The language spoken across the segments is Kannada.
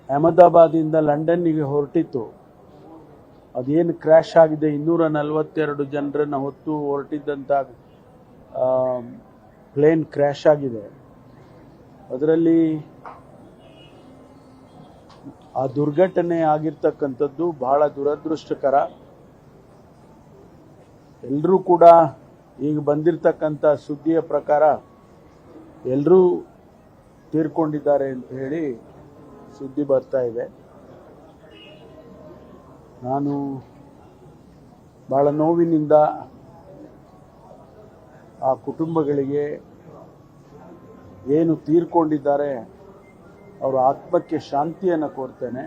ಅಹಮದಾಬಾದಿಂದ ಲಂಡನ್ನಿಗೆ ಹೊರಟಿತ್ತು. ಅದೇನು ಕ್ರ್ಯಾಶ್ ಆಗಿದೆ, 242 ಜನರನ್ನು ಹೊತ್ತು ಹೊರಟಿದ್ದಂಥ ಪ್ಲೇನ್ ಕ್ರ್ಯಾಶ್ ಆಗಿದೆ. ಅದರಲ್ಲಿ ಆ ದುರ್ಘಟನೆ ಆಗಿರ್ತಕ್ಕಂಥದ್ದು ಬಹಳ ದುರದೃಷ್ಟಕರ. ಎಲ್ಲರೂ ಕೂಡ ಈಗ ಬಂದಿರತಕ್ಕಂಥ ಸುದ್ದಿಯ ಪ್ರಕಾರ ಎಲ್ಲರೂ ತೀರ್ಕೊಂಡಿದ್ದಾರೆ ಅಂತ ಹೇಳಿ ಸುದ್ದಿ ಬರ್ತಾ ಇದೆ. ನಾನು ಬಹಳ ನೋವಿನಿಂದ ಆ ಕುಟುಂಬಗಳಿಗೆ, ಏನು ತೀರ್ಕೊಂಡಿದ್ದಾರೆ ಅವರ ಆತ್ಮಕ್ಕೆ ಶಾಂತಿಯನ್ನು ಕೋರ್ತೇನೆ.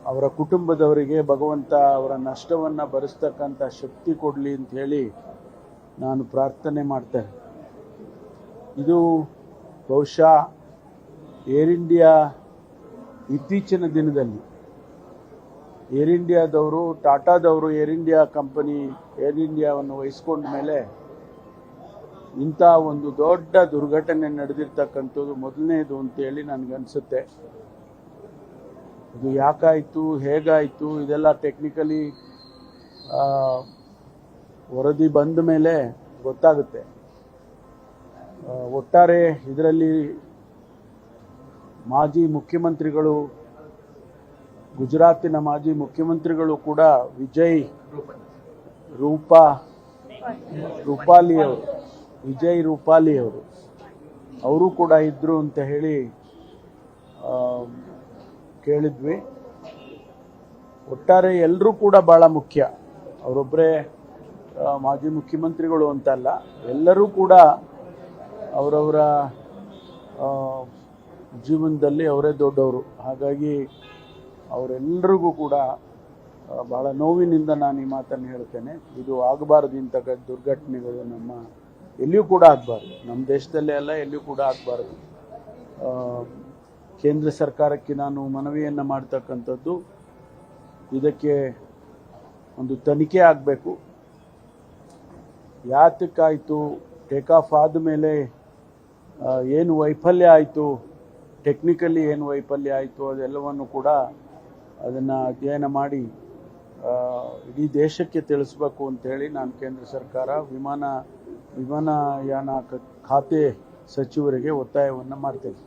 ಅವರ ಕುಟುಂಬದವರಿಗೆ ಭಗವಂತ ಅವರ ನಷ್ಟವನ್ನು ಭರಿಸ್ತಕ್ಕಂಥ ಶಕ್ತಿ ಕೊಡಲಿ ಅಂತ ಹೇಳಿ ನಾನು ಪ್ರಾರ್ಥನೆ ಮಾಡ್ತೇನೆ. ಇದು ಬಹುಶಃ ಏರ್ ಇಂಡಿಯಾ ಇತ್ತೀಚಿನ ದಿನದಲ್ಲಿ ಏರ್ ಇಂಡಿಯಾದವರು, ಟಾಟಾದವರು ಏರ್ ಇಂಡಿಯಾ ಕಂಪನಿ ಏರ್ ಇಂಡಿಯಾವನ್ನು ವಹಿಸ್ಕೊಂಡ ಮೇಲೆ ಇಂಥ ಒಂದು ದೊಡ್ಡ ದುರ್ಘಟನೆ ನಡೆದಿರ್ತಕ್ಕಂಥದ್ದು ಮೊದಲನೇದು ಅಂತೇಳಿ ನನಗನ್ಸುತ್ತೆ. ಇದು ಯಾಕಾಯಿತು, ಹೇಗಾಯಿತು, ಇದೆಲ್ಲ ಟೆಕ್ನಿಕಲಿ ವರದಿ ಬಂದ ಮೇಲೆ ಗೊತ್ತಾಗುತ್ತೆ. ಒಟ್ಟಾರೆ ಇದರಲ್ಲಿ ಮಾಜಿ ಮುಖ್ಯಮಂತ್ರಿಗಳು, ಗುಜರಾತಿನ ಮಾಜಿ ಮುಖ್ಯಮಂತ್ರಿಗಳು ಕೂಡ ವಿಜಯ್ ರೂಪಾಲಿ ಅವರು ಕೂಡ ಇದ್ರು ಅಂತ ಹೇಳಿ ಕೇಳಿದ್ವಿ. ಒಟ್ಟಾರೆ ಎಲ್ಲರೂ ಕೂಡ ಬಹಳ ಮುಖ್ಯ. ಅವರೊಬ್ಬರೇ ಮಾಜಿ ಮುಖ್ಯಮಂತ್ರಿಗಳು ಅಂತಲ್ಲ, ಎಲ್ಲರೂ ಕೂಡ ಅವರವರ ಜೀವನದಲ್ಲಿ ಅವರೇ ದೊಡ್ಡವರು. ಹಾಗಾಗಿ ಅವರೆಲ್ಲರಿಗೂ ಕೂಡ ಬಹಳ ನೋವಿನಿಂದ ನಾನು ಈ ಮಾತನ್ನು ಹೇಳ್ತೇನೆ. ಇದು ಆಗಬಾರ್ದು, ಇಂಥ ದುರ್ಘಟನೆಗಳು ನಮ್ಮ ಎಲ್ಲಿಯೂ ಕೂಡ ಆಗಬಾರ್ದು, ನಮ್ಮ ದೇಶದಲ್ಲೇ ಅಲ್ಲ ಎಲ್ಲಿಯೂ ಕೂಡ ಆಗಬಾರ್ದು. ಕೇಂದ್ರ ಸರ್ಕಾರಕ್ಕೆ ನಾನು ಮನವಿಯನ್ನು ಮಾಡ್ತಕ್ಕಂಥದ್ದು, ಇದಕ್ಕೆ ಒಂದು ತನಿಖೆ ಆಗಬೇಕು. ಯಾತಕ್ಕಾಯಿತು, ಟೇಕ್ ಆಫ್ ಆದಮೇಲೆ ಏನು ವೈಫಲ್ಯ ಆಯಿತು, ಟೆಕ್ನಿಕಲಿ ಏನು ವೈಫಲ್ಯ ಆಯಿತು, ಅದೆಲ್ಲವನ್ನು ಕೂಡ ಅದನ್ನು ಅಧ್ಯಯನ ಮಾಡಿ ಇಡೀ ದೇಶಕ್ಕೆ ತಿಳಿಸ್ಬೇಕು ಅಂತೇಳಿ ನಾನು ಕೇಂದ್ರ ಸರ್ಕಾರ, ವಿಮಾನಯಾನ ಖಾತೆ ಸಚಿವರಿಗೆ ಒತ್ತಾಯವನ್ನು ಮಾಡ್ತೇನೆ.